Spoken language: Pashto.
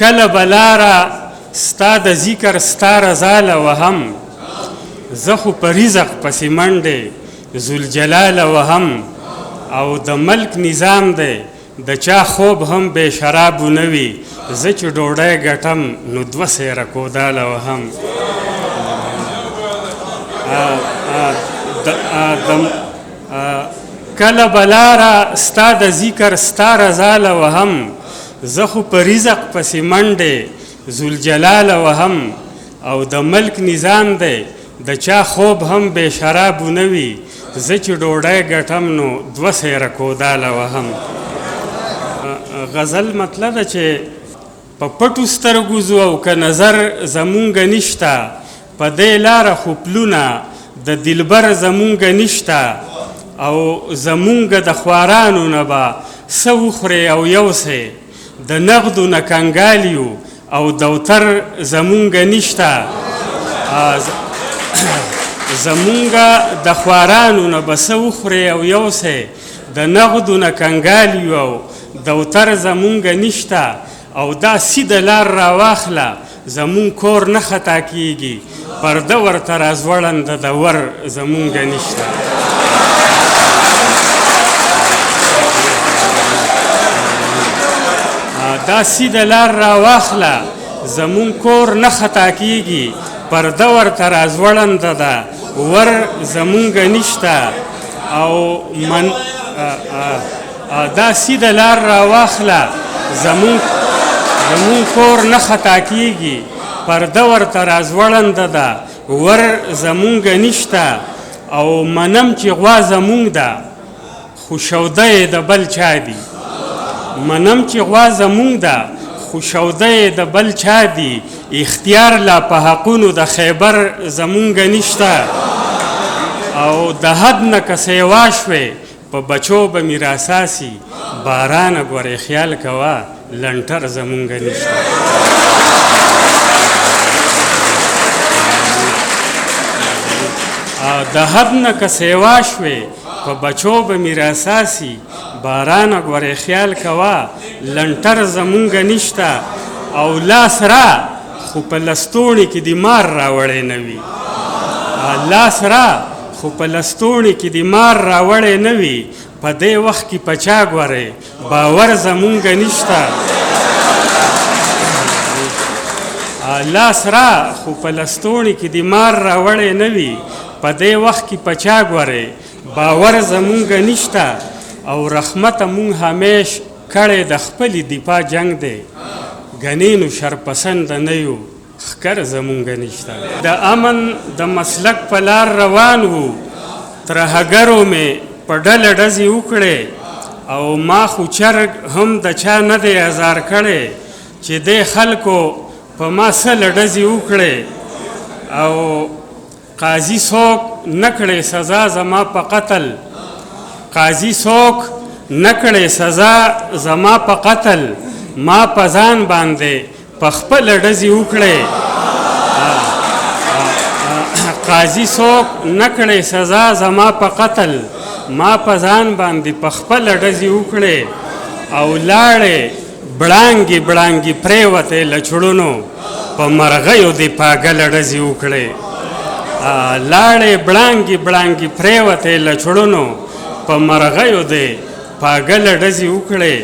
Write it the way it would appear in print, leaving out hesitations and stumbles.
کله بلاره ستا د ذکر ستا رضا له وهم زه خو په رزق پسې منډې ذوالجلاله وهم او د ملک نظام دی د چا خوب هم بې شرابو نه وي زه چې ډوډۍ ګټم نو دوه سیره کوداله وهم کله بلاره ستا د ذکر ستا رضا له وهم زه خو په رزق پسې منډې ذوالجلاله وهم او د ملک نظام دی د چا خوب هم بې شرابو نه وي زه چې ډوډۍ ګټم نو دوه سیره کوداله وهم غزل مطلب ده چې په پټو سترګو ځو او که نظر زمونږ نشته په دې لاره خو پلونه د دلبر زمونږ نشته او زمونږ د خوارانو نه به څه وخورې او یوسې د نغدو نه کنګال یو او دوتر زمونږ نشته زمونږ د خوارانو نه به څه وخورې او یوسې د نغدو نه کنګال یو او دوتر زمونږ نشته او دا سیده لار راواخله زمونږ کور نه خطا کیږي پرده ورته رازوړنده د ور زمونږ نشته دا سیده لار راواخله زمونږ کور نه خطا کیږي پرده ورته رازوړنده ده ور زمونږ نشته او دا سیده لار راواخله زمونږ کور نه خطا کیږي پرده ورته رازوړنده ده ور زمونږ نشته او منم چې غوا زمونږ ده خو شوده یې د بل چا دي منم چې غوا زمونږ ده خو شوده یې د بل چا دي اختیار لا په حقونو د خیبر زمونږ نشته او د حد نه که سیوا شوې په بچو به مې راساسي بارانه ګورې خیال کوه لنټر زمونږ نشته د حد نه که سیوا شوې په بچو به مې راساسي بارانه ګورې خیال کوه لنټر زمونږ نشته او لاس را خو په لستوڼي کې د مار راوړی نه وي لاس را خو په لستوڼي کې د مار راوړی نه وي په دې وخت کې په چا ګورې باور زمونږ نشته لاس را خو په لستوڼي کې د مار راوړی نه وي په دې وخت کې په چا ګورې باور زمونږ نشته او رحمت مونږ همیش کړی د خپلې دفاع جنگ دی ګنې نو شرپسنده نه یو ښکر زمونږ نشته د امن د مسلک په لار روان وو ترهګرو مې په ډله ډزې وکړې او ما خو چرګ هم د چا نه دی ازار کړی چې دې خلکو په ما سله ډزې وکړې او قاضي څوک نه کړې سزا زما په قتل قاضي څوک نه کړې سزا زما په قتل ما په ځان باندې په خپله ډزې وکړې قاضي څوک نه کړې سزا زما په قتل ما په ځان باندې په خپله ډزې وکړې او لاړې بړانګې بړانګې پرېوتې له چړونو په مرغیو دې پاګله ډزې وکړې لاړې بړانګې بړانګې پرېوتې له چړونو په مرغیو دې پاګله ډزې وکړې